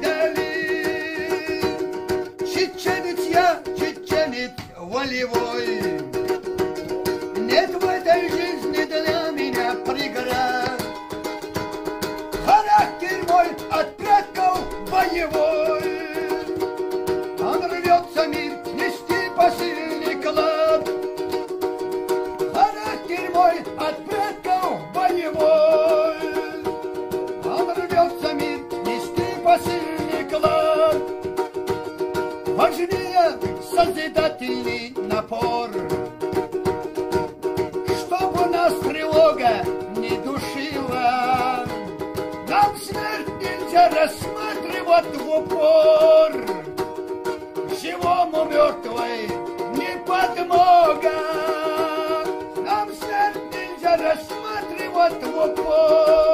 дали. Чеченец я, чеченец волевой. Нет в этой жизни для меня преград. Характер мой от предков боевой. Он рвется мир нести посильный клад. Характер мой от предков боевой. Он рвется мир нести посильный клад. Важнее созидательный напор. Чтоб у нас тревога не душила. Нам смерть нельзя рассматривать в упор. Живому мертвой не подмога. Нам смерть нельзя рассматривать в упор.